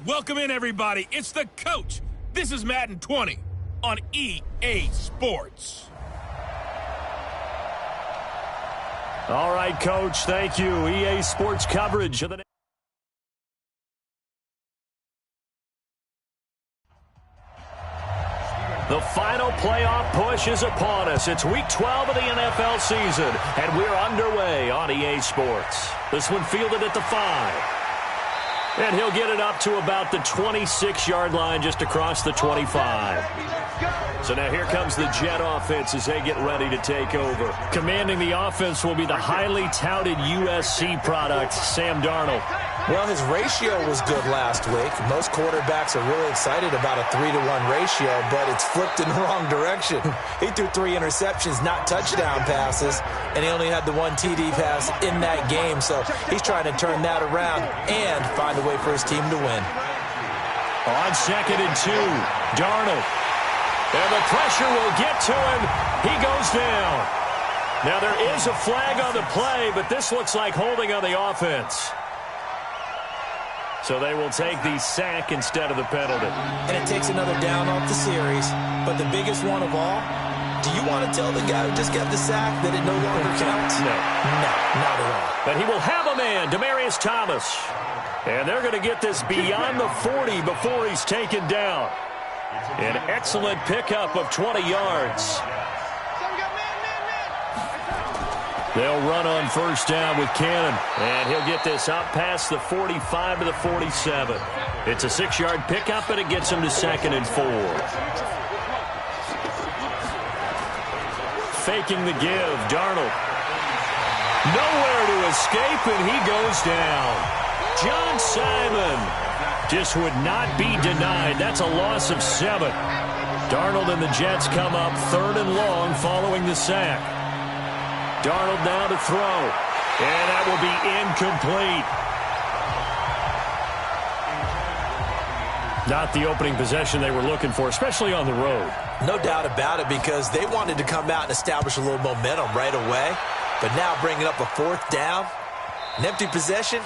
Welcome in, everybody. It's the coach. This is Madden 20 on EA Sports. All right, Coach, thank you. EA Sports coverage of the final playoff push is upon us. It's Week 12 of the NFL season, and we're underway on EA Sports. This one fielded at the 5. And he'll get it up to about the 26-yard line just across the 25. So now here comes the Jet offense as they get ready to take over. Commanding the offense will be the highly touted USC product, Sam Darnold. Well, his ratio was good last week. Most quarterbacks are really excited about a 3-to-1 ratio, but it's flipped in the wrong direction. He threw 3 interceptions, not touchdown passes, and he only had the 1 TD pass in that game. So he's trying to turn that around and find a way for his team to win. On 2nd and 2, Darnold. And the pressure will get to him. He goes down. Now there is a flag on the play, but this looks like holding on the offense. So they will take the sack instead of the penalty. And it takes another down off the series. But the biggest one of all, do you want to tell the guy who just got the sack that it no longer counts? No. No, not at all. But he will have a man, Demaryius Thomas. And they're going to get this beyond the 40 before he's taken down. An excellent pickup of 20 yards. They'll run on first down with Cannon. And he'll get this out past the 45 to the 47. It's a 6-yard pickup, and it gets him to 2nd and 4. Faking the give, Darnold. Nowhere to escape, and he goes down. John Simon just would not be denied. That's a loss of 7. Darnold and the Jets come up 3rd and long following the sack. Darnold now to throw. And that will be incomplete. Not the opening possession they were looking for, especially on the road. No doubt about it, because they wanted to come out and establish a little momentum right away. But now bringing up a 4th down, an empty possession,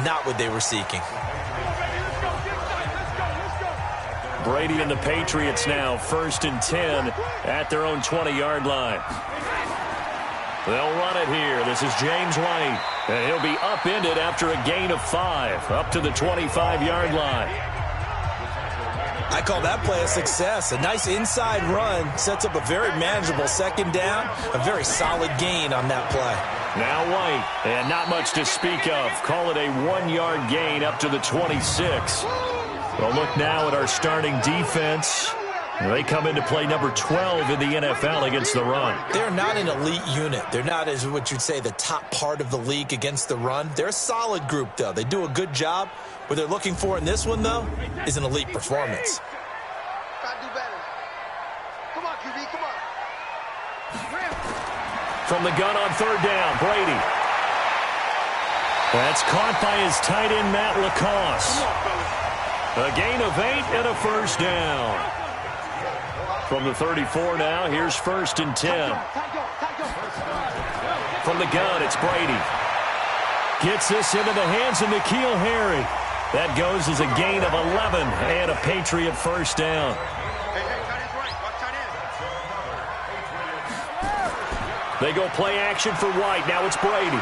not what they were seeking. Brady and the Patriots now 1st and 10 at their own 20-yard line. They'll run it here. This is James White. And he'll be upended after a gain of 5 up to the 25-yard line. I call that play a success. A nice inside run sets up a very manageable 2nd down. A very solid gain on that play. Now White, and not much to speak of. Call it a 1-yard gain up to the 26. Well, look now at our starting defense. They come into play number 12 in the NFL against the run. They're not an elite unit. They're not, as what you'd say, the top part of the league against the run. They're a solid group, though. They do a good job. What they're looking for in this one, though, is an elite performance. Try to do better. Come on, QB, come on. From the gun on 3rd down, Brady. That's caught by his tight end, Matt LaCosse. A gain of 8 and a 1st down. From the 34 now, here's 1st and 10. From the gun, it's Brady. Gets this into the hands of N'Keal Harry. That goes as a gain of 11 and a Patriot 1st down. They go play action for White. Now it's Brady.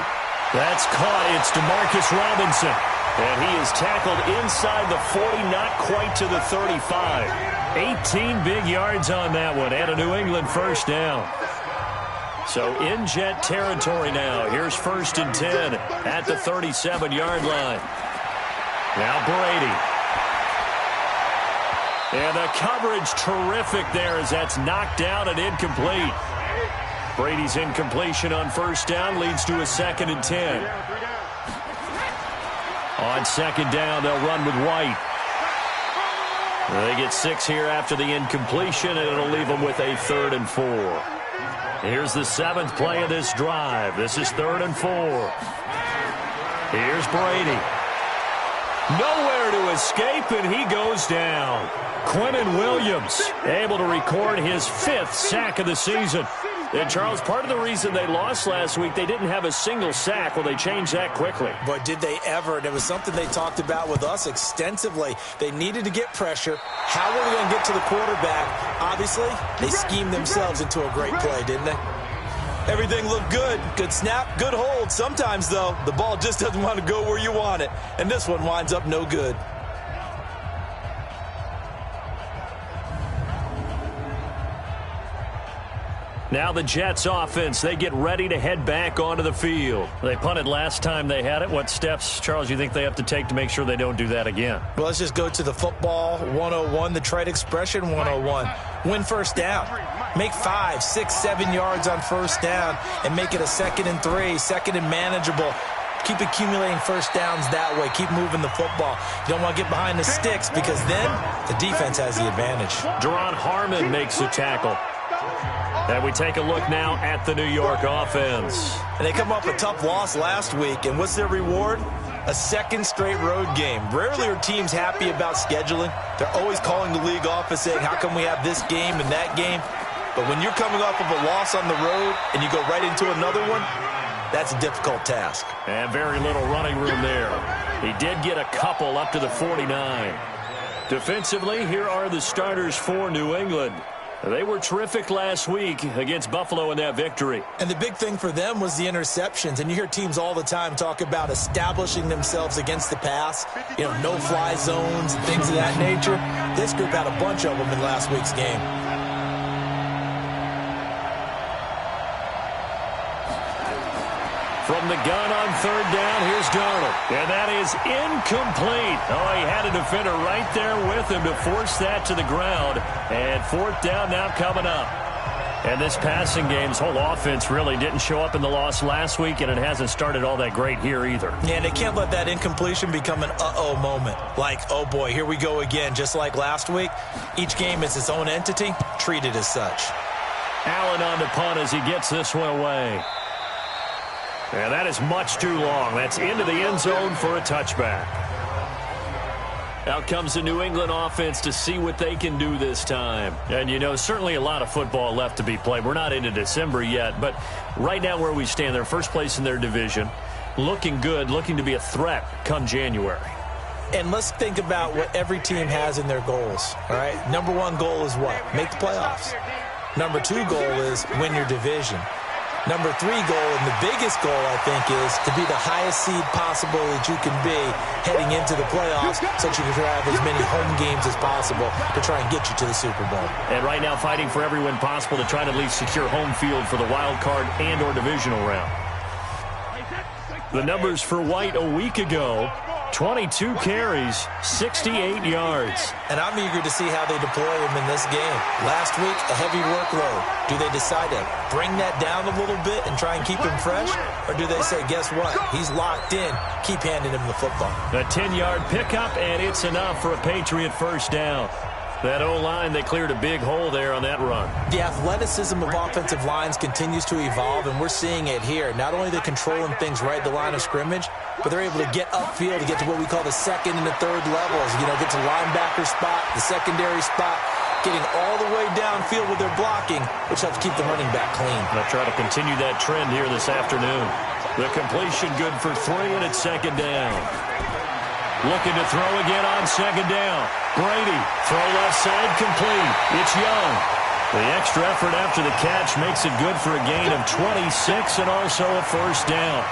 That's caught. It's DeMarcus Robinson. And he is tackled inside the 40, not quite to the 35. 18 big yards on that one, and a New England 1st down. So in Jet territory now. Here's 1st and 10 at the 37-yard line. Now Brady. And the coverage terrific there as that's knocked down and incomplete. Brady's incompletion on 1st down leads to a 2nd and 10. On 2nd down, they'll run with White. They get 6 here after the incompletion, and it'll leave them with a 3rd and 4. Here's the 7th play of this drive. This is 3rd and 4. Here's Brady. Nowhere to escape, and he goes down. Quinnen Williams able to record his 5th sack of the season. And, Charles, part of the reason they lost last week, they didn't have a single sack. Well, they changed that quickly. But did they ever? And it was something they talked about with us extensively. They needed to get pressure. How were they going to get to the quarterback? Obviously, they schemed themselves into a great play, didn't they? Everything looked good. Good snap, good hold. Sometimes, though, the ball just doesn't want to go where you want it. And this one winds up no good. Now the Jets offense, they get ready to head back onto the field. They punted last time they had it. What steps, Charles, you think they have to take to make sure they don't do that again? Well, let's just go to the football 101, the trade expression 101. Win first down. Make 5, 6, 7 yards on first down and make it a 2nd and 3, 2nd and manageable. Keep accumulating first downs that way. Keep moving the football. You don't want to get behind the sticks because then the defense has the advantage. Deron Harmon makes the tackle. And we take a look now at the New York offense. And they come off a tough loss last week, and what's their reward? A 2nd straight road game. Rarely are teams happy about scheduling. They're always calling the league office saying, how come we have this game and that game? But when you're coming off of a loss on the road and you go right into another one, that's a difficult task. And very little running room there. He did get a couple up to the 49. Defensively, here are the starters for New England. They were terrific last week against Buffalo in that victory. And the big thing for them was the interceptions. And you hear teams all the time talk about establishing themselves against the pass, you know, no-fly zones and things of that nature. This group had a bunch of them in last week's game. From the gun on 3rd down, here's Darnold. And that is incomplete. Oh, he had a defender right there with him to force that to the ground. And 4th down now coming up. And this passing game's whole offense really didn't show up in the loss last week, and it hasn't started all that great here either. Yeah, and they can't let that incompletion become an uh-oh moment. Like, oh boy, here we go again, just like last week. Each game is its own entity, treated as such. Allen on the punt as he gets this one away. And that is much too long. That's into the end zone for a touchback. Out comes the New England offense to see what they can do this time. And, you know, certainly a lot of football left to be played. We're not into December yet, but right now where we stand, they're first place in their division. Looking good, looking to be a threat come January. And let's think about what every team has in their goals, all right? Number 1 goal is what? Make the playoffs. Number 2 goal is win your division. Number 3 goal, and the biggest goal, I think, is to be the highest seed possible that you can be heading into the playoffs so that you can have as many home games as possible to try and get you to the Super Bowl. And right now fighting for every win possible to try to at least secure home field for the wild card and or divisional round. The numbers for White a week ago, 22 carries, 68 yards. And I'm eager to see how they deploy him in this game. Last week, a heavy workload. Do they decide to bring that down a little bit and try and keep him fresh? Or do they say, guess what? He's locked in. Keep handing him the football. A 10-yard pickup, and it's enough for a Patriot first down. That O-line, they cleared a big hole there on that run. The athleticism of offensive lines continues to evolve, and we're seeing it here. Not only are they controlling things right at the line of scrimmage, but they're able to get upfield to get to what we call the 2nd and the 3rd levels. You know, get to linebacker spot, the secondary spot, getting all the way downfield with their blocking, which helps keep the running back clean. They'll try to continue that trend here this afternoon. The completion good for 3, and it's 2nd down. Looking to throw again on 2nd down. Brady, throw left side, complete. It's Young. The extra effort after the catch makes it good for a gain of 26 and also a first down.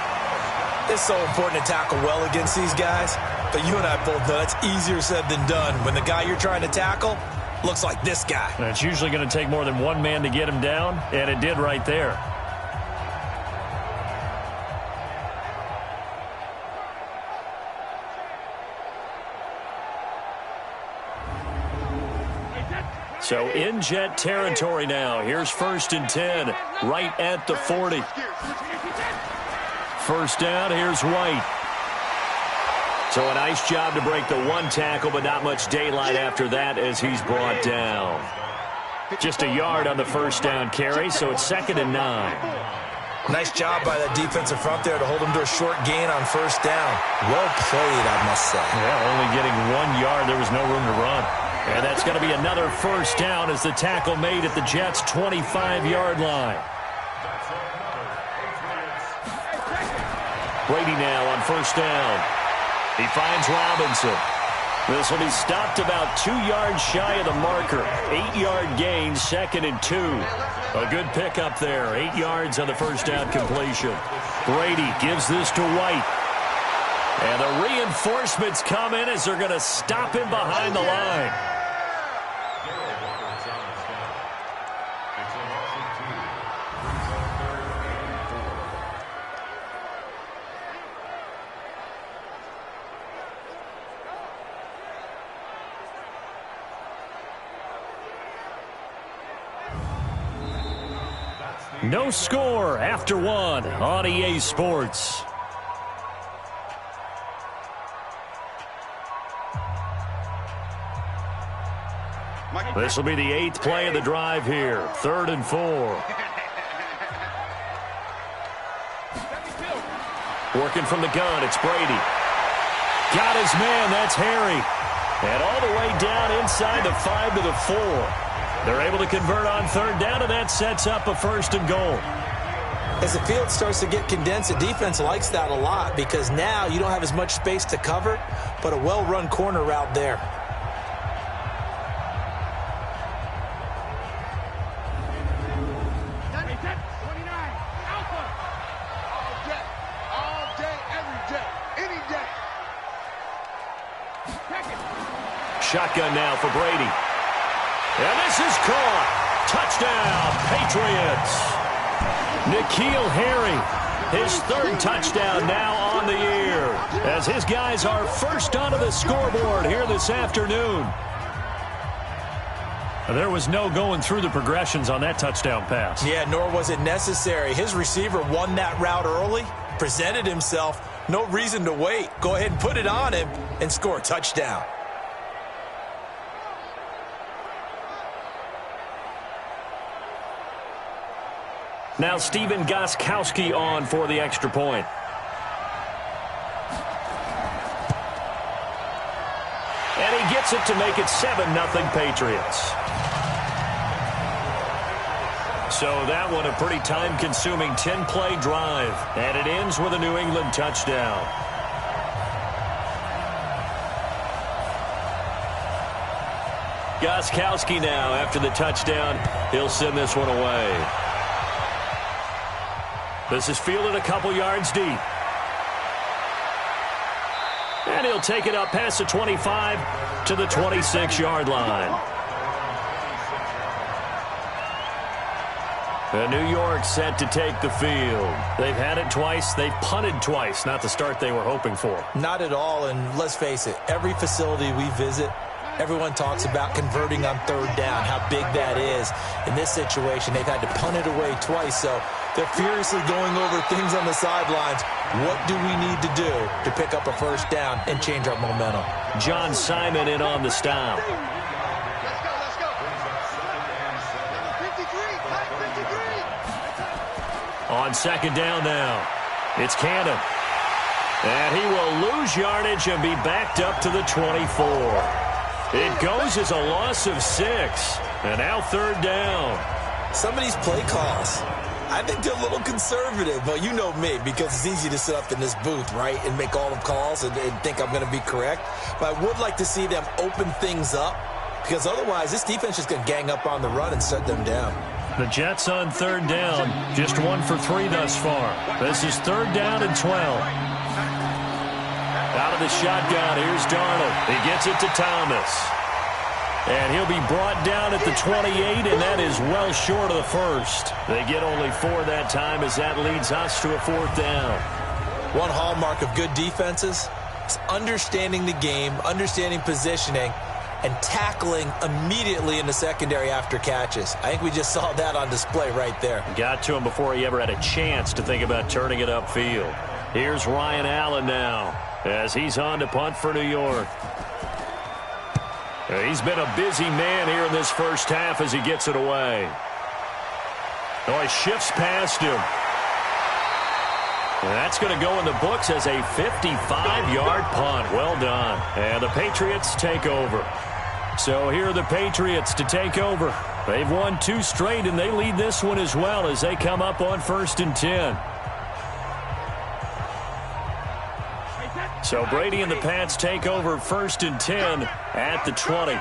It's so important to tackle well against these guys, but you and I both know that's easier said than done when the guy you're trying to tackle looks like this guy. And it's usually going to take more than one man to get him down, and it did right there. So in Jet territory now. Here's 1st and 10, right at the 40. First down, here's White. So a nice job to break the 1 tackle, but not much daylight after that as he's brought down. Just a yard on the first down carry, so it's 2nd and 9. Nice job by that defensive front there to hold him to a short gain on first down. Well played, I must say. Yeah, only getting 1 yard. There was no room to run. And that's going to be another first down as the tackle made at the Jets' 25-yard line. Brady now on first down. He finds Robinson. This will be stopped about 2 yards shy of the marker. 8-yard gain, 2nd and 2. A good pickup there. 8 yards on the first down completion. Brady gives this to White. And the reinforcements come in as they're going to stop him behind the line. No score after 1 on EA Sports. This will be the 8th play of the drive here. 3rd and 4. Working from the gun, it's Brady. Got his man, that's Harry. And all the way down inside the 5 to the 4. They're able to convert on 3rd down, and that sets up a 1st and goal. As the field starts to get condensed, the defense likes that a lot because now you don't have as much space to cover, but a well-run corner route there. Shotgun now for Brady. And this is caught. Touchdown, Patriots. N'Keal Harry, his 3rd touchdown now on the year, as his guys are first onto the scoreboard here this afternoon. There was no going through the progressions on that touchdown pass. Yeah, nor was it necessary. His receiver won that route early, presented himself, no reason to wait. Go ahead and put it on him and score a touchdown. Now Stephen Gostkowski on for the extra point. And he gets it to make it 7-0 Patriots. So that one a pretty time-consuming 10-play drive. And it ends with a New England touchdown. Gostkowski now after the touchdown. He'll send this one away. This is fielded a couple yards deep. And he'll take it up past the 25 to the 26-yard line. And New York set to take the field. They've had it twice. They've punted twice. Not the start they were hoping for. Not at all, and let's face it, every facility we visit, everyone talks about converting on 3rd down, how big that is. In this situation, they've had to punt it away twice, so they're furiously going over things on the sidelines. What do we need to do to pick up a 1st down and change our momentum? John Simon in on the stop. Let's go. 53. On 2nd down now, it's Cannon. And he will lose yardage and be backed up to the 24. It goes as a loss of 6. And now 3rd down. Some of these play calls, I think they're a little conservative, but you know me, because it's easy to sit up in this booth, right, and make all the calls and think I'm going to be correct. But I would like to see them open things up, because otherwise this defense is going to gang up on the run and shut them down. The Jets on 3rd down, just 1 for 3 thus far. This is 3rd down and 12. Out of the shotgun, here's Darnold. He gets it to Thomas. And he'll be brought down at the 28, and that is well short of the 1st. They get only 4 that time as that leads us to a 4th down. One hallmark of good defenses is understanding the game, understanding positioning, and tackling immediately in the secondary after catches. I think we just saw that on display right there. Got to him before he ever had a chance to think about turning it upfield. Here's Ryan Allen now as he's on to punt for New York. He's been a busy man here in this first half as he gets it away. Oh, he shifts past him. And that's going to go in the books as a 55-yard punt. Well done. And the Patriots take over. So here are the Patriots to take over. They've won 2 straight, and they lead this one as well as they come up on 1st and 10. So Brady and the Pats take over 1st and 10 at the 20.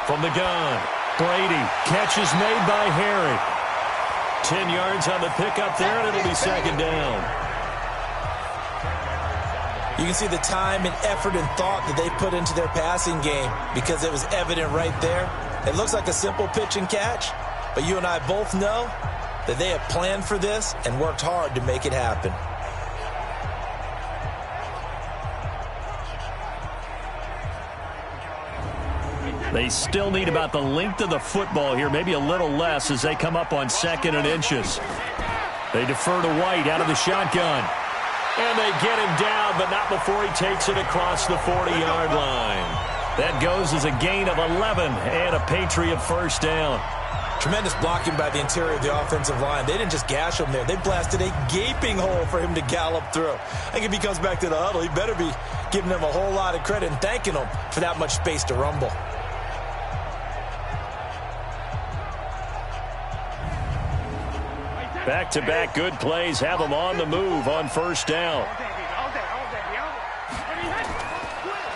From the gun, Brady. Catch is made by Harry. 10 yards on the pickup there, and it'll be 2nd down. You can see the time and effort and thought that they put into their passing game because it was evident right there. It looks like a simple pitch and catch, but you and I both know that they have planned for this and worked hard to make it happen. They still need about the length of the football here, maybe a little less as they come up on 2nd and inches. They defer to White out of the shotgun. And they get him down, but not before he takes it across the 40-yard line. That goes as a gain of 11 and a Patriot 1st down. Tremendous blocking by the interior of the offensive line. They didn't just gash him there. They blasted a gaping hole for him to gallop through. I think if he comes back to the huddle, he better be giving them a whole lot of credit and thanking them for that much space to rumble. Back-to-back good plays have them on the move on 1st down.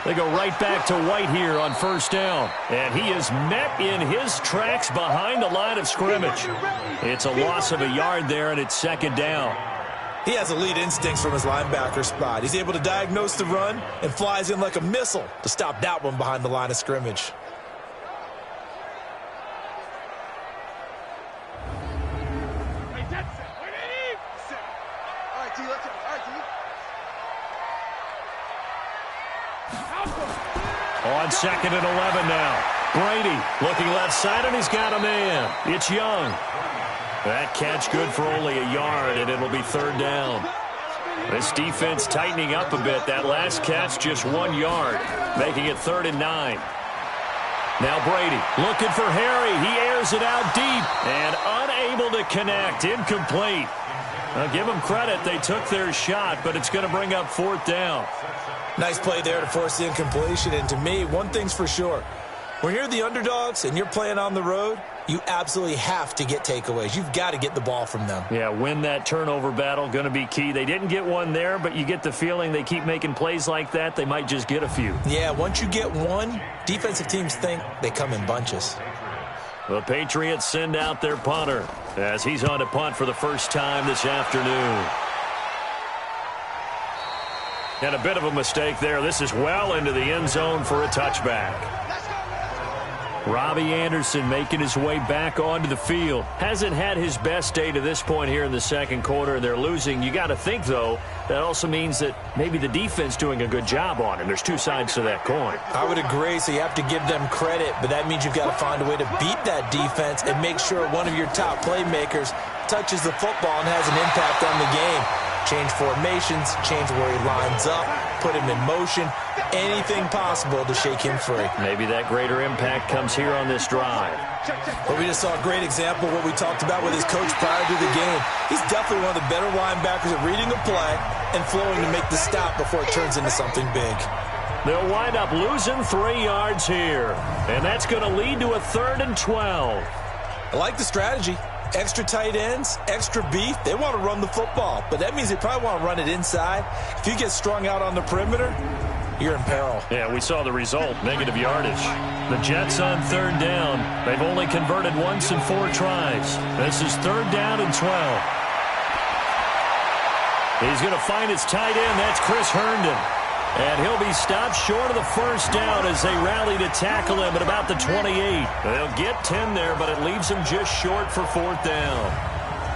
They go right back to White here on 1st down. And he is met in his tracks behind the line of scrimmage. It's a loss of a yard there, and it's 2nd down. He has elite instincts from his linebacker spot. He's able to diagnose the run and flies in like a missile to stop that one behind the line of scrimmage. On 2nd and 11 now. Brady looking left side, and he's got a man. It's Young. That catch good for only a yard, and it'll be 3rd down. This defense tightening up a bit. That last catch just 1 yard, making it 3rd and 9. Now Brady looking for Harry. He airs it out deep and unable to connect. Incomplete. Now give them credit. They took their shot, but it's going to bring up 4th down. Nice play there to force the incompletion. And to me, one thing's for sure. When you're the underdogs and you're playing on the road, you absolutely have to get takeaways. You've got to get the ball from them. Yeah, win that turnover battle, going to be key. They didn't get one there, but you get the feeling they keep making plays like that, they might just get a few. Yeah, once you get one, defensive teams think they come in bunches. The Patriots send out their punter as he's on to punt for the first time this afternoon. And a bit of a mistake there. This is well into the end zone for a touchback. Robbie Anderson making his way back onto the field. Hasn't had his best day to this point here in the 2nd quarter. They're losing. You got to think, though, that also means that maybe the defense doing a good job on him. There's two sides to that coin. I would agree, so you have to give them credit, but that means you've got to find a way to beat that defense and make sure one of your top playmakers touches the football and has an impact on the game. Change formations, change where he lines up, put him in motion, anything possible to shake him free. Maybe that greater impact comes here on this drive. But we just saw a great example of what we talked about with his coach prior to the game. He's definitely one of the better linebackers at reading a play and flowing to make the stop before it turns into something big. They'll wind up losing 3 yards here, and that's going to lead to a 3rd and 12. I like the strategy. Extra tight ends, extra beef. They want to run the football, but that means they probably want to run it inside. If you get strung out on the perimeter, you're in peril. Yeah, we saw the result, negative yardage. The Jets on 3rd down. They've only converted once in 4 tries. This is 3rd down and 12. He's going to find his tight end. That's Chris Herndon. And he'll be stopped short of the 1st down as they rally to tackle him at about the 28. They'll get 10 there, but it leaves him just short for 4th down.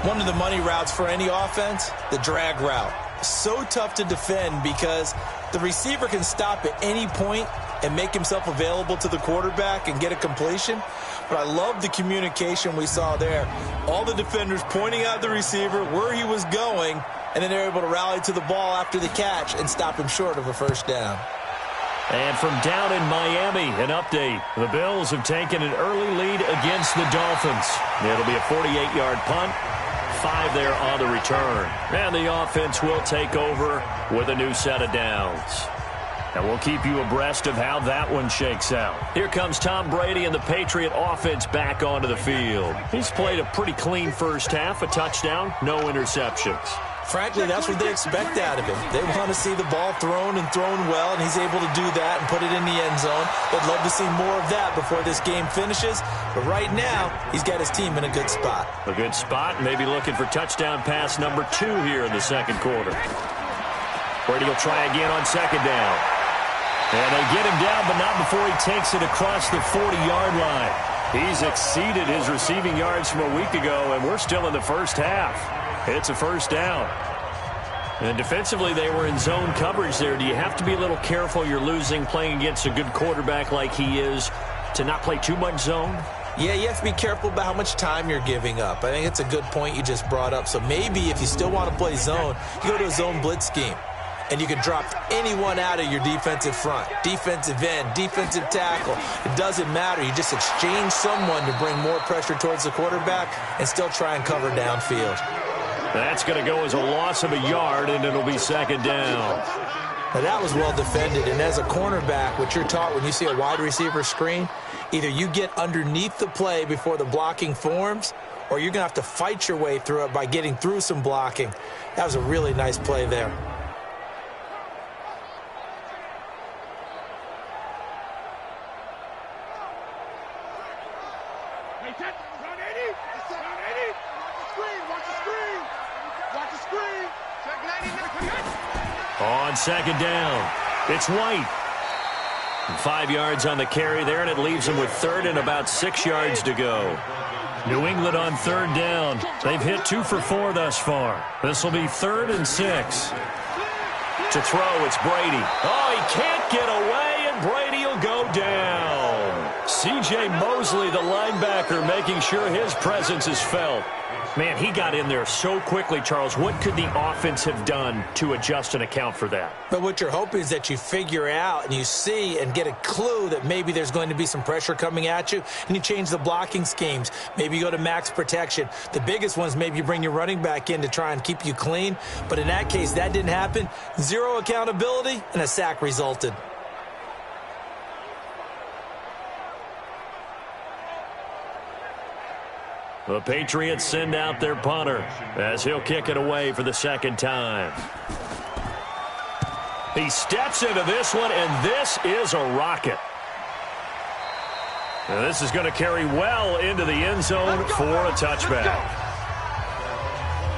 One of the money routes for any offense, the drag route. So tough to defend because the receiver can stop at any point and make himself available to the quarterback and get a completion. But I love the communication we saw there. All the defenders pointing out the receiver, where he was going, and then they're able to rally to the ball after the catch and stop him short of a 1st down. And from down in Miami, an update. The Bills have taken an early lead against the Dolphins. It'll be a 48-yard punt, 5 there on the return. And the offense will take over with a new set of downs. And we'll keep you abreast of how that one shakes out. Here comes Tom Brady and the Patriot offense back onto the field. He's played a pretty clean first half, a touchdown, no interceptions. Frankly, that's what they expect out of him. They want to see the ball thrown and thrown well, and he's able to do that and put it in the end zone. They'd love to see more of that before this game finishes. But right now, he's got his team in a good spot. A good spot, maybe looking for touchdown pass number 2 here in the second quarter. Brady will try again on second down. And they get him down, but not before he takes it across the 40-yard line. He's exceeded his receiving yards from a week ago, and we're still in the first half. It's a first down. And defensively, they were in zone coverage there. Do you have to be a little careful you're losing playing against a good quarterback like he is to not play too much zone? Yeah, you have to be careful about how much time you're giving up. I think it's a good point you just brought up. So maybe if you still want to play zone, you go to a zone blitz scheme. And you can drop anyone out of your defensive front, defensive end, defensive tackle. It doesn't matter. You just exchange someone to bring more pressure towards the quarterback and still try and cover downfield. That's going to go as a loss of a yard, and it'll be second down. Now, that was well defended. And as a cornerback, what you're taught when you see a wide receiver screen, either you get underneath the play before the blocking forms, or you're going to have to fight your way through it by getting through some blocking. That was a really nice play there. On second down, it's White. 5 yards on the carry there, and it leaves them with third and about 6 yards to go. New England on third down. They've hit 2 for 4 thus far. This will be 3rd and 6. To throw, it's Brady. Oh, he can't get away, and Brady will go down. C.J. Mosley, the linebacker, making sure his presence is felt. Man, he got in there so quickly, Charles. What could the offense have done to adjust and account for that? But what you're hoping is that you figure out and you see and get a clue that maybe there's going to be some pressure coming at you, and you change the blocking schemes. Maybe you go to max protection. The biggest ones, maybe you bring your running back in to try and keep you clean. But in that case, that didn't happen. 0 accountability, and a sack resulted. The Patriots send out their punter as he'll kick it away for the second time. He steps into this one, and this is a rocket. Now, this is going to carry well into the end zone for a touchback.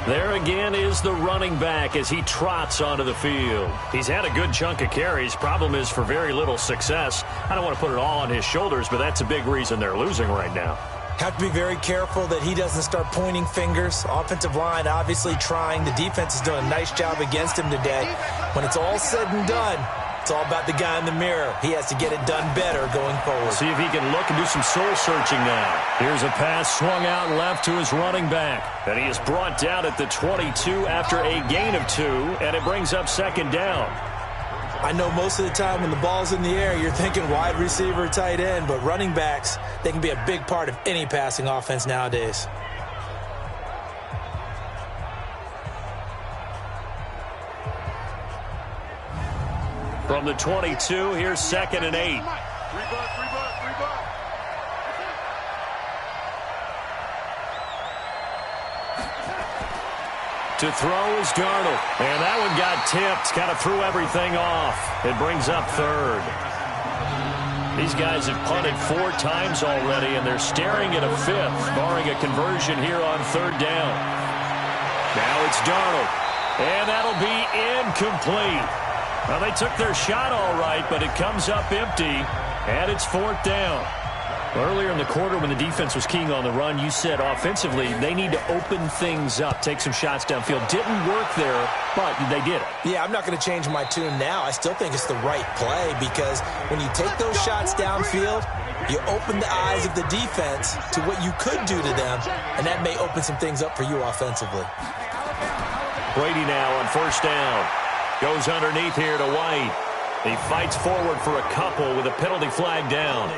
There again is the running back as he trots onto the field. He's had a good chunk of carries. Problem is for very little success. I don't want to put it all on his shoulders, but that's a big reason they're losing right now. Have to be very careful that he doesn't start pointing fingers. Offensive line obviously trying. The defense is doing a nice job against him today. When it's all said and done, it's all about the guy in the mirror. He has to get it done better going forward. See if he can look and do some soul searching now. Here's a pass swung out left to his running back. And he is brought down at the 22 after a gain of 2, and it brings up second down. I know most of the time when the ball's in the air, you're thinking wide receiver, tight end, but running backs, they can be a big part of any passing offense nowadays. From the 22, here's 2nd and 8. To throw is Darnold. And that one got tipped. Kind of threw everything off. It brings up 3rd. These guys have punted 4 times already, and they're staring at a 5th, barring a conversion here on 3rd down. Now it's Darnold. And that'll be incomplete. Well, they took their shot all right, but it comes up empty, and it's 4th down. Earlier in the quarter when the defense was keying on the run, you said offensively they need to open things up, take some shots downfield. Didn't work there, but they did it. Yeah, I'm not going to change my tune now. I still think it's the right play because when you take those shots downfield, you open the eyes of the defense to what you could do to them, and that may open some things up for you offensively. Brady now on 1st down. Goes underneath here to White. He fights forward for a couple with a penalty flag down.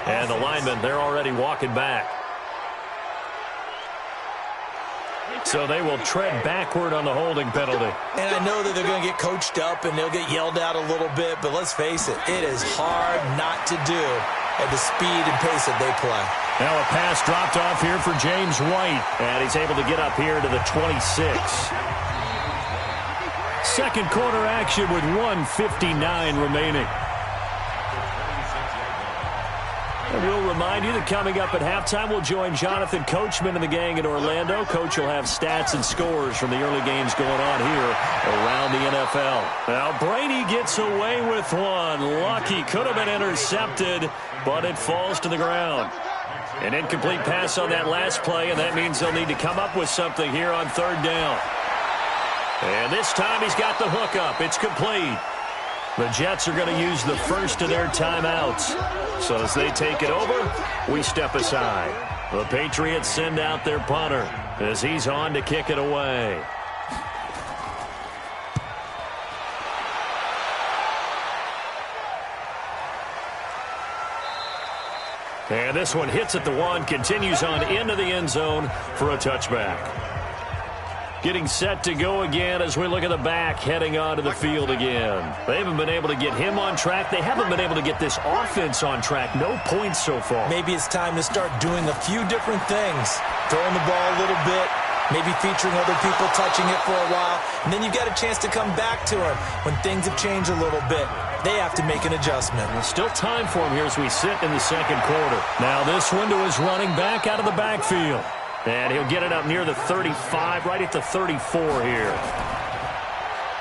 And the linemen, they're already walking back. So they will tread backward on the holding penalty. And I know that they're going to get coached up and they'll get yelled out a little bit, but let's face it, it is hard not to do at the speed and pace that they play. Now a pass dropped off here for James White, and he's able to get up here to the 26. Second quarter action with 1:59 remaining. And we'll remind you that coming up at halftime, we'll join Jonathan Coachman and the gang in Orlando. Coach will have stats and scores from the early games going on here around the NFL. Now, Brady gets away with one. Lucky, could have been intercepted, but it falls to the ground. An incomplete pass on that last play, and that means they'll need to come up with something here on third down. And this time he's got the hook up. It's complete. The Jets are going to use the first of their timeouts. So as they take it over, we step aside. The Patriots send out their punter as he's on to kick it away. And this one hits at the one, continues on into the end zone for a touchback. Getting set to go again as we look at the back heading onto the field again. They haven't been able to get him on track. They haven't been able to get this offense on track. No points so far. Maybe it's time to start doing a few different things. Throwing the ball a little bit, maybe featuring other people touching it for a while, and then you get a chance to come back to him when things have changed a little bit. They have to make an adjustment. Well, still time for him here as we sit in the second quarter. Now this one to his running back out of the backfield. And he'll get it up near the 35, right at the 34 here.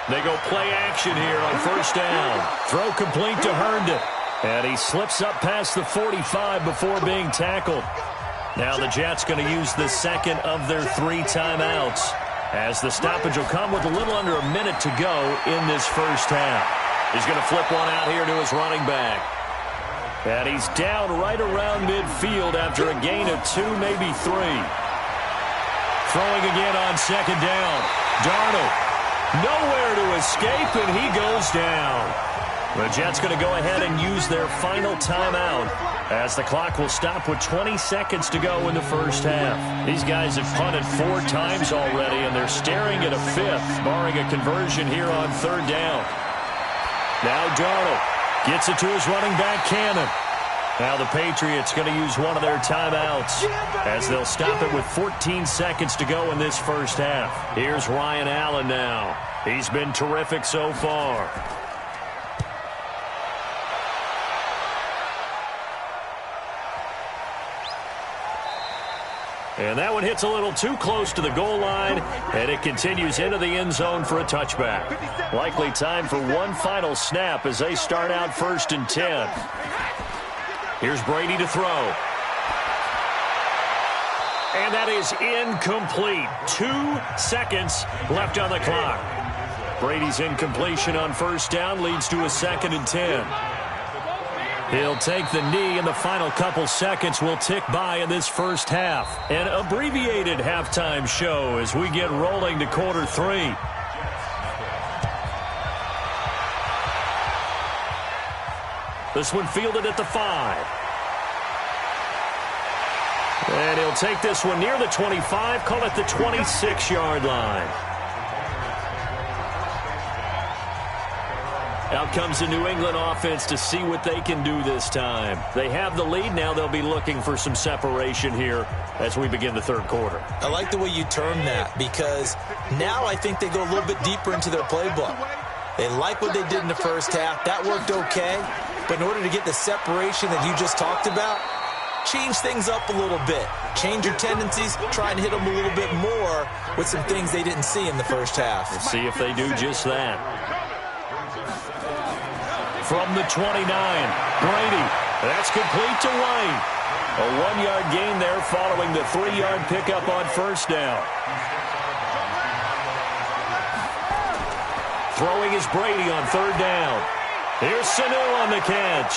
They go play action here on first down. Throw complete to Herndon. And he slips up past the 45 before being tackled. Now the Jets going to use the second of their 3 timeouts, as the stoppage will come with a little under a minute to go in this first half. He's going to flip one out here to his running back. And he's down right around midfield after a gain of 2, maybe 3. Throwing again on second down. Darnold, nowhere to escape, and he goes down. The Jets going to go ahead and use their final timeout, as the clock will stop with 20 seconds to go in the first half. These guys have punted 4 times already, and they're staring at a 5th, barring a conversion here on third down. Now Darnold gets it to his running back, Cannon. Now the Patriots going to use one of their timeouts, as they'll stop it with 14 seconds to go in this first half. Here's Ryan Allen now. He's been terrific so far. And that one hits a little too close to the goal line, and it continues into the end zone for a touchback. Likely time for one final snap as they start out first and 10. Here's Brady to throw. And that is incomplete. 2 seconds left on the clock. Brady's incompletion on first down leads to a second and 10. He'll take the knee, and the final couple seconds will tick by in this first half. An abbreviated halftime show as we get rolling to quarter 3. This one fielded at the 5. And he'll take this one near the 25, call it the 26-yard line. Out comes the New England offense to see what they can do this time. They have the lead. Now they'll be looking for some separation here as we begin the third quarter. I like the way you term that, because now I think they go a little bit deeper into their playbook. They like what they did in the first half. That worked okay. But in order to get the separation that you just talked about, change things up a little bit. Change your tendencies. Try and hit them a little bit more with some things they didn't see in the first half. Let's see if they do just that. From the 29, Brady. That's complete to White. A 1-yard gain there following the 3-yard pickup on first down. Throwing is Brady on third down. Here's Sanu on the catch.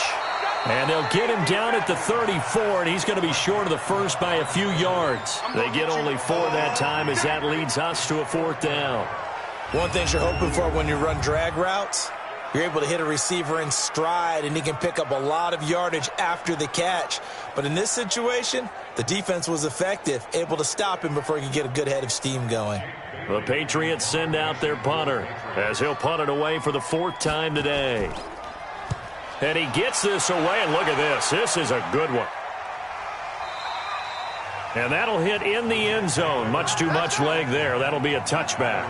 And they'll get him down at the 34, and he's going to be short of the first by a few yards. They get only 4 that time, as that leads us to a 4th down. One thing you're hoping for when you run drag routes, you're able to hit a receiver in stride, and he can pick up a lot of yardage after the catch. But in this situation, the defense was effective, able to stop him before he could get a good head of steam going. The Patriots send out their punter, as he'll punt it away for the 4th time today. And he gets this away, and look at this. This is a good one. And that'll hit in the end zone. Much too much leg there. That'll be a touchback.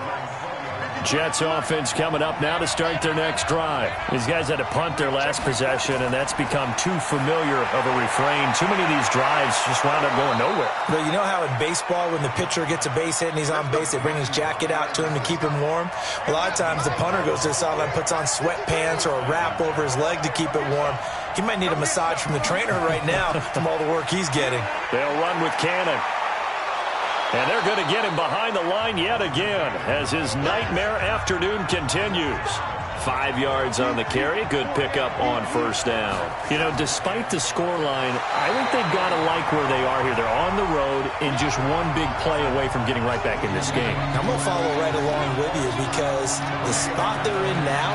Jets offense coming up now to start their next drive. These guys had to punt their last possession, and that's become too familiar of a refrain. Too many of these drives just wound up going nowhere. But you know how in baseball, when the pitcher gets a base hit and he's on base, they bring his jacket out to him to keep him warm? A lot of times the punter goes to the sideline, puts on sweatpants or a wrap over his leg to keep it warm. He might need a massage from the trainer right now from all the work he's getting. They'll run with Cannon. And they're going to get him behind the line yet again as his nightmare afternoon continues. 5 yards on the carry. Good pickup on first down. You know, despite the scoreline, I think they've got to like where they are here. They're on the road and just one big play away from getting right back in this game. I'm going to follow right along with you because the spot they're in now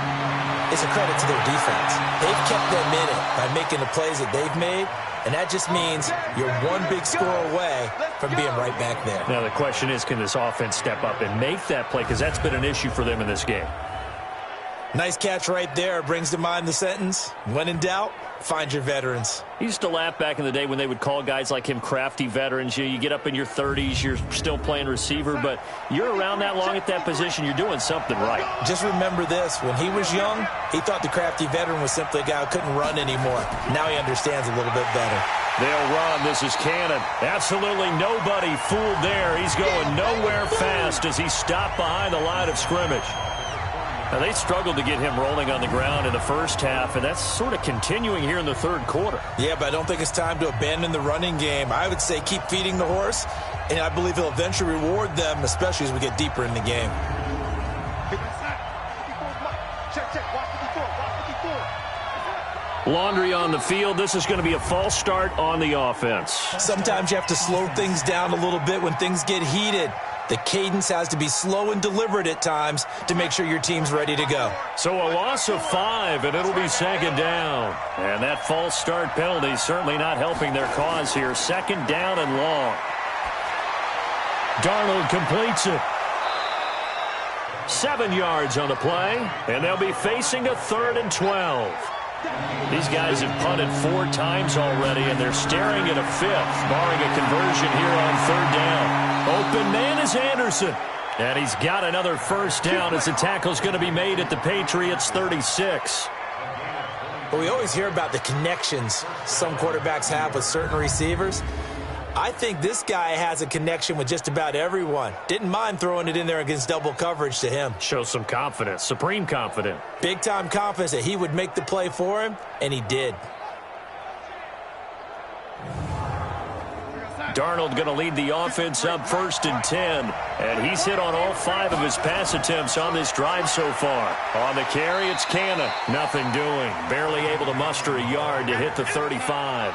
is a credit to their defense. They've kept them in it by making the plays that they've made. And that just means you're one big score away from being right back there. Now the question is, can this offense step up and make that play? Because that's been an issue for them in this game. Nice catch right there. Brings to mind the sentence, when in doubt, find your veterans. He used to laugh back in the day when they would call guys like him crafty veterans. You get up in your 30s, you're still playing receiver, but you're around that long at that position, you're doing something right. Just remember this. When he was young, he thought the crafty veteran was simply a guy who couldn't run anymore. Now he understands a little bit better. They'll run. This is Cannon. Absolutely nobody fooled there. He's going nowhere fast as he stopped behind the line of scrimmage. Now, they struggled to get him rolling on the ground in the first half, and that's sort of continuing here in the third quarter. Yeah, but I don't think it's time to abandon the running game. I would say keep feeding the horse, and I believe he'll eventually reward them, especially as we get deeper in the game. Laundry on the field. This is going to be a false start on the offense. Sometimes you have to slow things down a little bit when things get heated. The cadence has to be slow and deliberate at times to make sure your team's ready to go. So a loss of 5, and it'll be second down. And that false start penalty certainly not helping their cause here. Second down and long. Darnold completes it. 7 yards on the play, and they'll be facing a 3rd and 12. These guys have punted 4 times already, and they're staring at a 5th, barring a conversion here on 3rd down. Open man is Anderson, and he's got another first down as the tackle's going to be made at the Patriots' 36. But we always hear about the connections some quarterbacks have with certain receivers. I think this guy has a connection with just about everyone. Didn't mind throwing it in there against double coverage to him. Shows some confidence, supreme confidence. Big-time confidence that he would make the play for him, and he did. Darnold going to lead the offense up 1st and 10. And he's hit on all 5 of his pass attempts on this drive so far. On the carry, it's Cannon. Nothing doing. Barely able to muster a yard to hit the 35.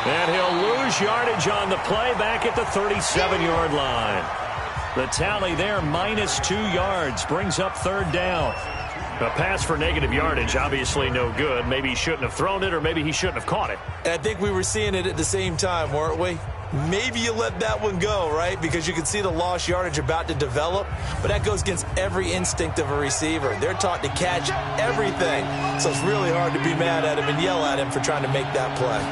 And he'll lose yardage on the play back at the 37-yard line. The tally there, -2 yards, brings up 3rd down. A pass for negative yardage, obviously no good. Maybe he shouldn't have thrown it, or maybe he shouldn't have caught it. And I think we were seeing it at the same time, weren't we? Maybe you let that one go, right? Because you can see the lost yardage about to develop. But that goes against every instinct of a receiver. They're taught to catch everything. So it's really hard to be mad at him and yell at him for trying to make that play.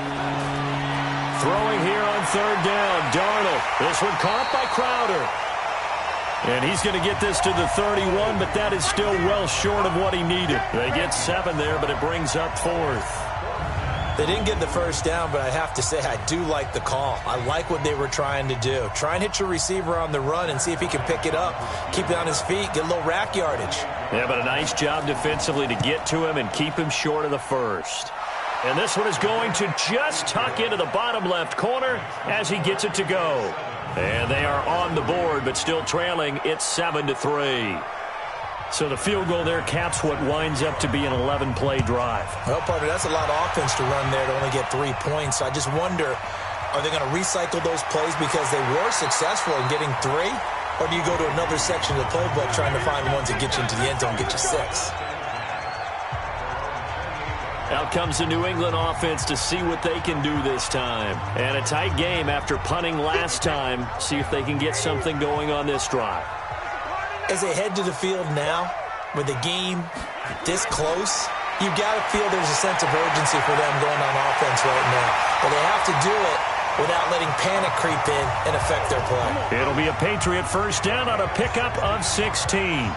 Throwing here on 3rd down, Darnold. This one caught by Crowder. And he's going to get this to the 31, but that is still well short of what he needed. They get 7 there, but it brings up 4th. They didn't get the first down, but I have to say I do like the call. I like what they were trying to do. Try and hit your receiver on the run and see if he can pick it up, keep it on his feet, get a little rack yardage. Yeah, but a nice job defensively to get to him and keep him short of the first. And this one is going to just tuck into the bottom left corner as he gets it to go. And they are on the board, but still trailing. It's 7-3. So the field goal there caps what winds up to be an 11-play drive. Well, partner, that's a lot of offense to run there to only get 3 points. I just wonder, are they going to recycle those plays because they were successful in getting 3? Or do you go to another section of the playbook trying to find ones that get you into the end zone and get you 6? Out comes the New England offense to see what they can do this time. And a tight game after punting last time. See if they can get something going on this drive. As they head to the field now, with the game this close, You got to feel there's a sense of urgency for them going on offense right now. But they have to do it without letting panic creep in and affect their play. It'll be a Patriot first down on a pickup of 16.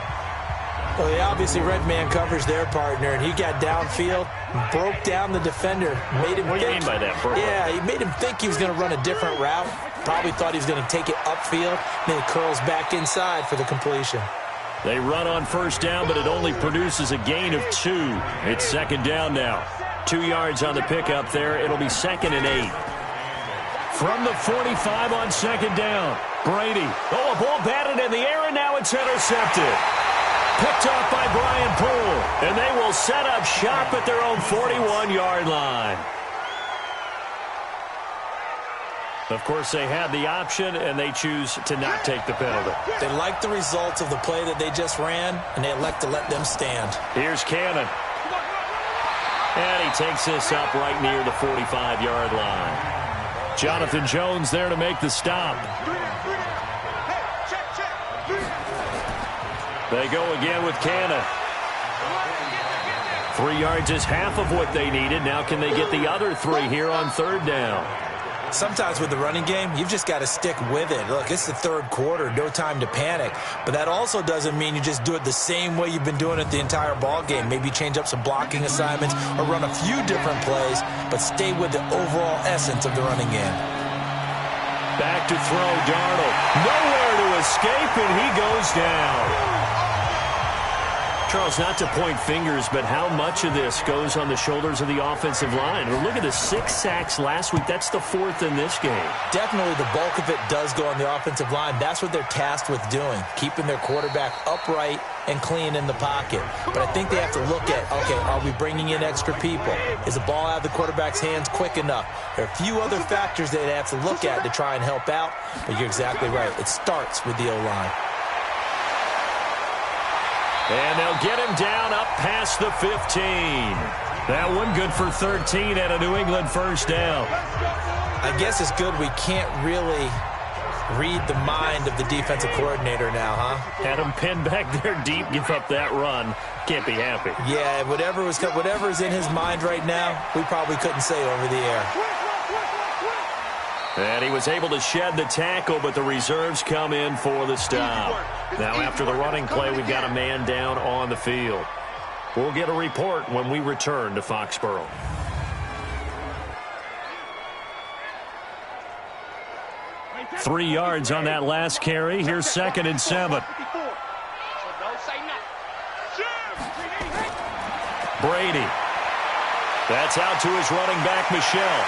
Well, they obviously red man covers their partner, and he got downfield, broke down the defender, made him What do you mean by that, Burrow? Yeah, he made him think he was going to run a different route. Probably thought he was going to take it upfield, then he curls back inside for the completion. They run on first down, but it only produces a gain of 2. It's second down now. 2 yards on the pickup there. It'll be 2nd and 8. From the 45 on second down, Brady. Oh, a ball batted in the air, and now it's intercepted. Picked off by Brian Poole, and they will set up shop at their own 41-yard line. Of course, they had the option, and they choose to not take the penalty. They like the results of the play that they just ran, and they elect to let them stand. Here's Cannon. And he takes this up right near the 45-yard line. Jonathan Jones there to make the stop. They go again with Cannon. 3 yards is half of what they needed. Now can they get the other 3 here on third down? Sometimes with the running game, you've just got to stick with it. Look, it's the third quarter, no time to panic. But that also doesn't mean you just do it the same way you've been doing it the entire ball game. Maybe change up some blocking assignments or run a few different plays, but stay with the overall essence of the running game. Back to throw, Darnold. Nowhere to escape, and he goes down. Charles, not to point fingers, but how much of this goes on the shoulders of the offensive line? Well, look at the 6 sacks last week. That's the 4th in this game. Definitely the bulk of it does go on the offensive line. That's what they're tasked with doing, keeping their quarterback upright and clean in the pocket. But I think they have to look at, okay, are we bringing in extra people? Is the ball out of the quarterback's hands quick enough? There are a few other factors they have to look at to try and help out, but you're exactly right. It starts with the O-line. And they'll get him down up past the 15. That one good for 13 at a New England first down. I guess it's good we can't really read the mind of the defensive coordinator now, huh? Had him pinned back there deep, give up that run. Can't be happy. Yeah, whatever's in his mind right now, we probably couldn't say over the air. And he was able to shed the tackle, but the reserves come in for the stop. Now after the running play, we've got a man down on the field. We'll get a report when we return to Foxborough. Three yards on that last carry. Here's 2nd and 7. Brady. That's out to his running back, Michelle.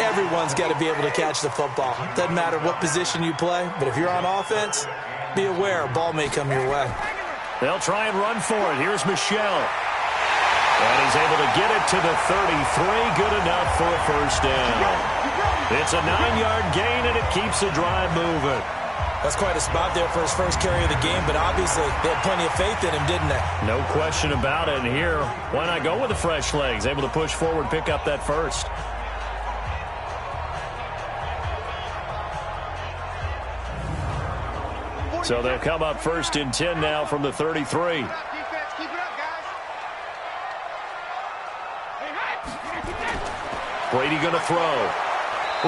Everyone's got to be able to catch the football. Doesn't matter what position you play, but if you're on offense, be aware a ball may come your way. They'll try and run for it. Here's Michelle. And he's able to get it to the 33. Good enough for a first down. It's a 9-yard gain, and it keeps the drive moving. That's quite a spot there for his first carry of the game, but obviously they had plenty of faith in him, didn't they? No question about it. And here, why not go with the fresh legs? Able to push forward, pick up that first. So they'll come up 1st and 10 now from the 33. Brady going to throw.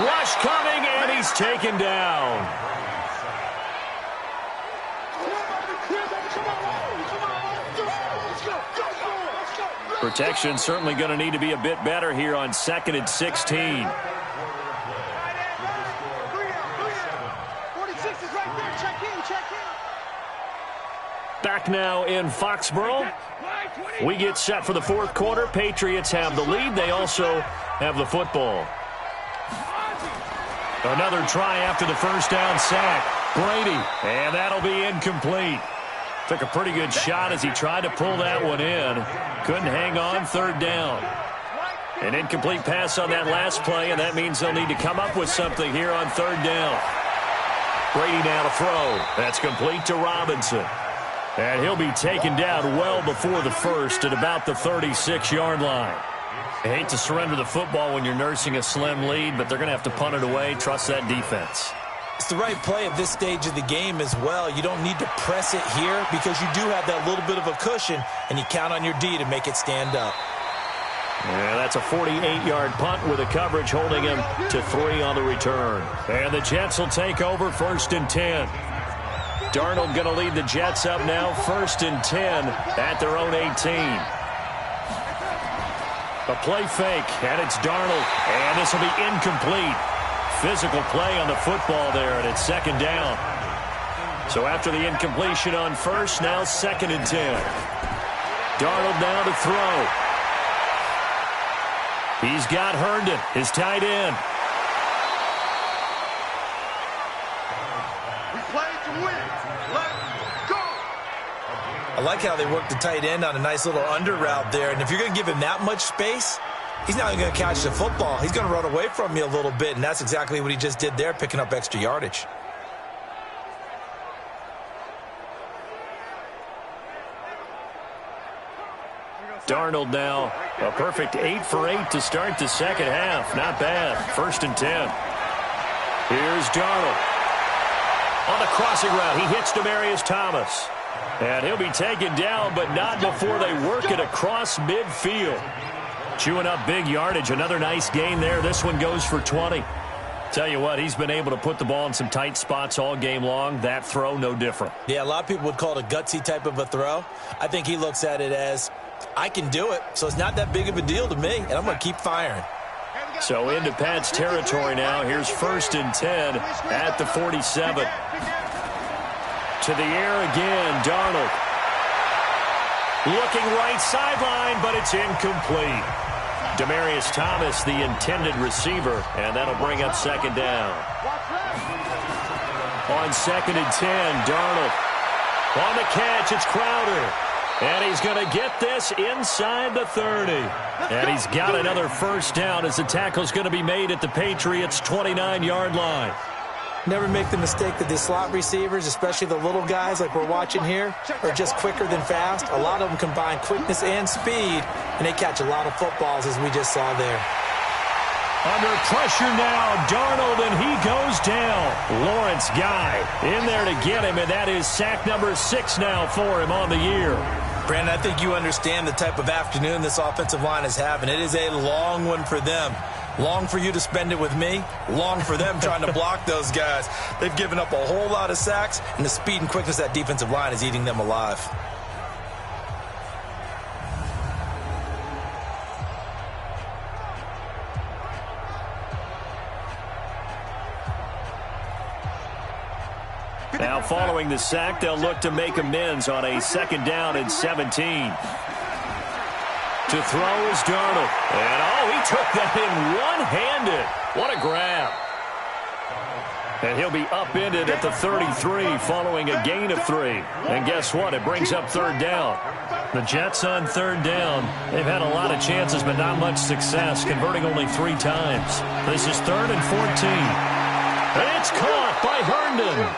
Rush coming, and he's taken down. Protection certainly going to need to be a bit better here on 2nd and 16. Back now in Foxborough. We get set for the 4th quarter. Patriots have the lead. They also have the football. Another try after the first down sack. Brady, and that'll be incomplete. Took a pretty good shot as he tried to pull that one in. Couldn't hang on, 3rd down. An incomplete pass on that last play, and that means they'll need to come up with something here on 3rd down. Brady now to throw. That's complete to Robinson. And he'll be taken down well before the first at about the 36-yard line. I hate to surrender the football when you're nursing a slim lead, but they're going to have to punt it away. Trust that defense. It's the right play at this stage of the game as well. You don't need to press it here because you do have that little bit of a cushion, and you count on your D to make it stand up. Yeah, that's a 48-yard punt with a coverage holding him to 3 on the return. And the Jets will take over 1st and 10. Darnold going to lead the Jets up now, 1st and 10 at their own 18. A play fake, and it's Darnold, and this will be incomplete. Physical play on the football there, and it's 2nd down. So after the incompletion on 1st, now 2nd and 10. Darnold now to throw. He's got Herndon, his tight end. We play to win. Let's go. I like how they work the tight end on a nice little under route there, and if you're going to give him that much space, he's not even going to catch the football. He's going to run away from you a little bit, and that's exactly what he just did there, picking up extra yardage. Darnold now, a perfect 8 for 8 to start the second half. Not bad. 1st and 10. Here's Darnold. On the crossing route, he hits Demaryius Thomas. And he'll be taken down, but not before they work it across midfield. Chewing up big yardage. Another nice gain there. This one goes for 20. Tell you what, he's been able to put the ball in some tight spots all game long. That throw, no different. Yeah, a lot of people would call it a gutsy type of a throw. I think he looks at it as, I can do it, so it's not that big of a deal to me, and I'm going to keep firing. So into Pat's territory now. Here's 1st and 10 at the 47. To the air again, Darnold. Looking right sideline, but it's incomplete. Demaryius Thomas, the intended receiver, and that'll bring up 2nd down. On 2nd and 10, Darnold. On the catch, it's Crowder. And he's going to get this inside the 30. And he's got another 1st down as the tackle's going to be made at the Patriots' 29-yard line. Never make the mistake that the slot receivers, especially the little guys like we're watching here, are just quicker than fast. A lot of them combine quickness and speed, and they catch a lot of footballs, as we just saw there. Under pressure now, Darnold, and he goes down. Lawrence Guy in there to get him, and that is sack number 6 now for him on the year. Brandon, I think you understand the type of afternoon this offensive line is having. It is a long one for them. Long for you to spend it with me. Long for them trying to block those guys. They've given up a whole lot of sacks, and the speed and quickness of that defensive line is eating them alive. Now following the sack, they'll look to make amends on a 2nd down and 17. To throw is Darnold. And, he took that in one-handed. What a grab. And he'll be upended at the 33 following a gain of 3. And guess what? It brings up 3rd down. The Jets on 3rd down. They've had a lot of chances, but not much success, converting only 3 times. This is 3rd and 14. And it's caught by Herndon.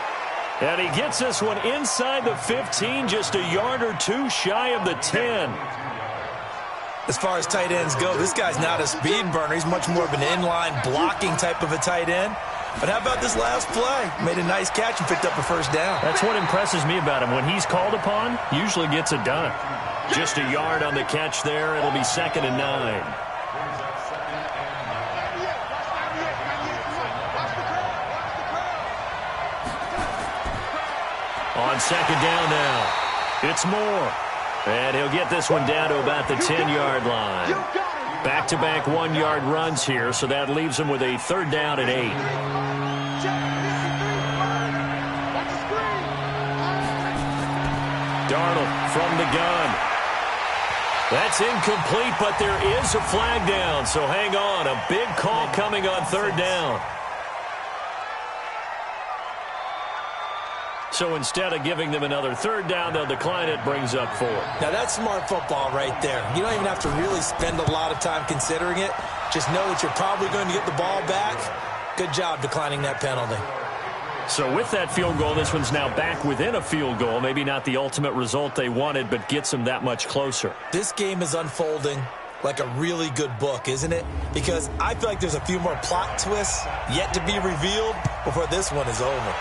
And he gets this one inside the 15, just a yard or 2 shy of the 10. As far as tight ends go, this guy's not a speed burner. He's much more of an inline blocking type of a tight end. But how about this last play? Made a nice catch and picked up a 1st down. That's what impresses me about him. When he's called upon, usually gets it done. Just a yard on the catch there. It'll be 2nd and 9. On 2nd down now, it's Moore. And he'll get this one down to about the 10-yard line. Back-to-back 1-yard runs here, so that leaves him with a 3rd down and 8. Darnold from the gun. That's incomplete, but there is a flag down, so hang on. A big call coming on 3rd down. So instead of giving them another 3rd down, they'll decline it, brings up 4. Now that's smart football right there. You don't even have to really spend a lot of time considering it. Just know that you're probably going to get the ball back. Good job declining that penalty. So with that field goal, this one's now back within a field goal. Maybe not the ultimate result they wanted, but gets them that much closer. This game is unfolding like a really good book, isn't it? Because I feel like there's a few more plot twists yet to be revealed before this one is over.